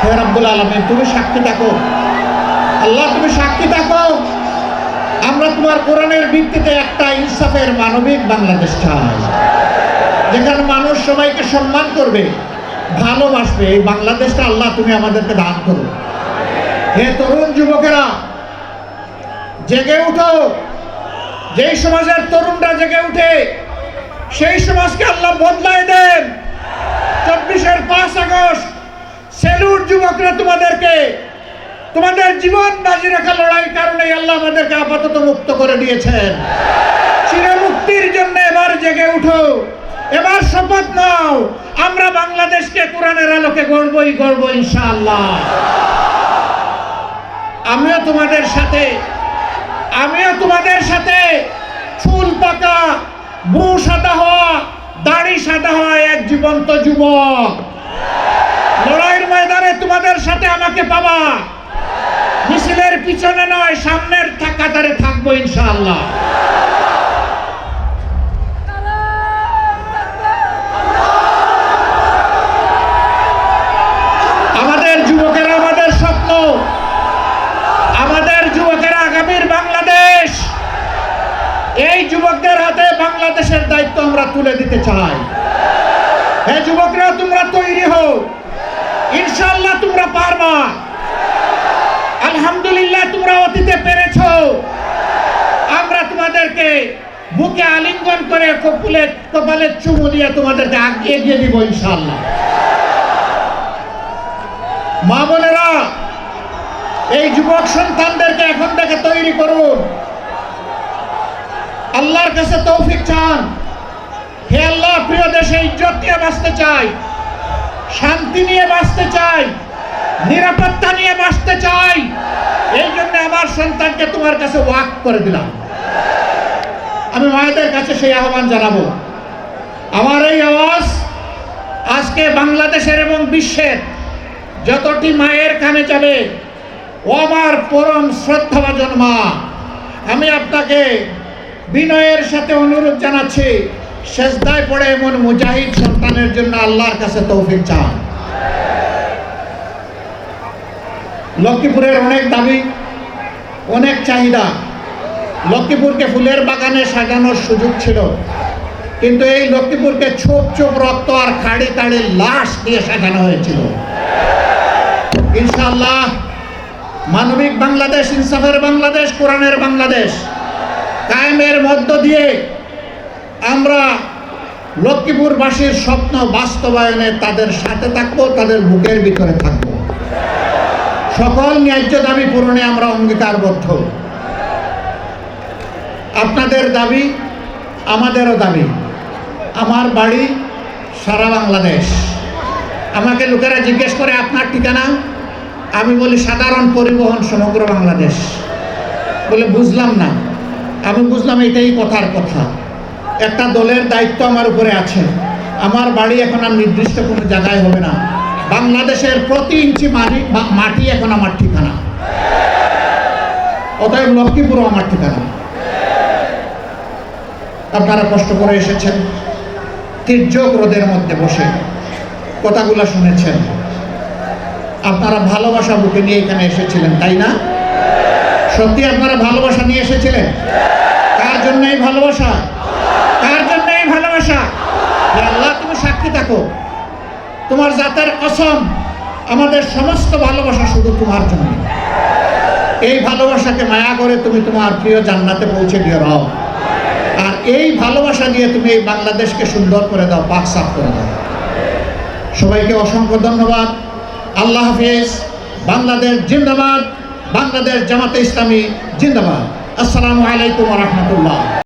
হে রব্বুল আলামিন, তুমি সাক্ষী থাকো, আল্লাহ তুমি সাক্ষী থাকো, আমরা তোমার কোরআনের ভিত্তিতে একটা ইনসাফের মানবিক বাংলাদেশ চাই, যেখানে মানুষ সবাইকে সম্মান করবে, ভালোবাসবে। এই বাংলাদেশটা আল্লাহ তুমি আমাদেরকে দান করো। হে তরুণ যুবকেরা, জেগে উঠো। যেই সমাজের তরুণরা জেগে উঠে, সেই সমাজকে আল্লাহ বদলায় দেন। 24-এর 5 আগস্ট সেলুট যুবকরা, তোমাদেরকে তোমাদের জীবন বাজি রাখা লড়াই কারণে আল্লাহ আমাদেরকে আপাতত মুক্ত করে দিয়েছেন। চিরমুক্তির জন্য এবার জেগে উঠো, এবার শপথ নাও, আমরা বাংলাদেশকে কোরআনের আলোকে গড়বই গড়ব ইনশাআল্লাহ। আমিও তোমাদের সাথে চুল পাকা, ভ্রু সাদা হওয়া, দাড়ি সাদা হওয়া এক জীবন্ত যুবক। লড়াইয়ের ময়দানে তোমাদের সাথে আমাকে পাবা, মিছিলের পিছনে নয়, সামনের কাতারে থাকবো ইনশাআল্লাহ। আমাদের যুবকেরা আমাদের স্বপ্ন, আমাদের যুবকেরা আগামীর বাংলাদেশ। এই যুবকদের হাতে বাংলাদেশের দায়িত্ব আমরা তুলে দিতে চাই। হে যুবকরা, তোমরা তৈরি হও, ইনশাআল্লাহ তোমরা পারবা। আলহামদুলিল্লাহ তোমরা অতীতে পেরেছো, আমরা তোমাদেরকে বুকে আলিঙ্গন করে কপালে চুমু দিয়ে তোমাদেরকে এগিয়ে দিব ইনশাআল্লাহ। মা বোনেরা, এই যুবক সন্তানদেরকে এখন থেকে তৈরি করুন, আল্লাহর কাছে তৌফিক চান। হে আল্লাহ, প্রিয় দেশে ইজ্জত নিয়ে বাঁচতে চাই, শান্তি নিয়ে বাঁচতে চাই, নিরাপত্তা নিয়ে বাঁচতে চাই। এই জন্য আমার সন্তানকে তোমার কাছে ওয়াকফ করে দিলাম। আমি মায়েদের কাছে সেই আহ্বান জানাবো। আমার এই আওয়াজ আজকে বাংলাদেশের এবং বিশ্বের যতটি মায়ের কানে যাবে, ও আমার পরম শ্রদ্ধাভাজন মা, আমি আপনাকে বিনয়ের সাথে অনুরোধ জানাচ্ছি, সেজদায় পড়ে এমন মুজাহিদ সন্তানের জন্য আল্লাহর কাছে তৌফিক চান। লক্ষ্মীপুরের অনেক দাবি, অনেক চাহিদা। লক্ষ্মীপুরকে ফুলের বাগানে সাজানোর সুযোগ ছিল, কিন্তু এই লক্ষ্মীপুরকে ছোপ ছোপ রক্ত আর খাড়ি তাড়ি লাশ দিয়ে সাজানো হয়েছিল। ইনশাআল্লাহ মানবিক বাংলাদেশ, ইনসাফের বাংলাদেশ, কোরআনের বাংলাদেশ কায়েমের মধ্য দিয়ে আমরা লক্ষ্মীপুরবাসীর স্বপ্ন বাস্তবায়নে তাদের সাথে থাকবো, তাদের বুকের ভিতরে থাকবো। সকল ন্যায্য দাবি পূরণে আমরা অঙ্গীকারবদ্ধ। আপনাদের দাবি আমাদেরও দাবি। আমার বাড়ি সারা বাংলাদেশ। আমাকে লোকেরা জিজ্ঞেস করে আপনার ঠিকানা, আমি বলি সাধারণ পরিবহন সমগ্র বাংলাদেশ। বলে বুঝলাম না। আমি বুঝলাম এটাই কথার কথা। একটা দলের দায়িত্ব আমার উপরে আছে। আমার বাড়ি এখন আর নির্দিষ্ট কোনো জায়গায় হবে না, বাংলাদেশের প্রতি ইঞ্চি মাটি এখন আমার ঠিকানা। অতএব লক্ষ্মীপুরও আমার ঠিকানা। আপনারা কষ্ট করে এসেছেন, তির্যক রোদের মধ্যে বসে কথাগুলো শুনেছেন। আপনারা ভালোবাসা বুকে নিয়ে এখানে এসেছিলেন, তাই না? সত্যি আপনারা ভালোবাসা নিয়ে এসেছিলেন? কার জন্য এই ভালোবাসা? কার জন্য এই ভালোবাসা? আল্লাহ তুমি সাক্ষী থাকো, তোমার জাতের কসম, আমাদের সমস্ত ভালোবাসা শুধু তোমার জন্য। এই ভালোবাসাকে মায়া করে তুমি তোমার প্রিয় জান্নাতে পৌঁছে দিয়ে দাও। আর এই ভালোবাসা দিয়ে তুমি এই বাংলাদেশকে সুন্দর করে দাও, পাক সাফ করে দাও। সবাইকে অসংখ্য ধন্যবাদ। আল্লাহ হাফেজ। বাংলাদেশ জিন্দাবাদ। বাংলাদেশ জামাতে ইসলামী জিন্দাবাদ। আসসালামু আলাইকুম ওয়া রাহমাতুল্লাহ।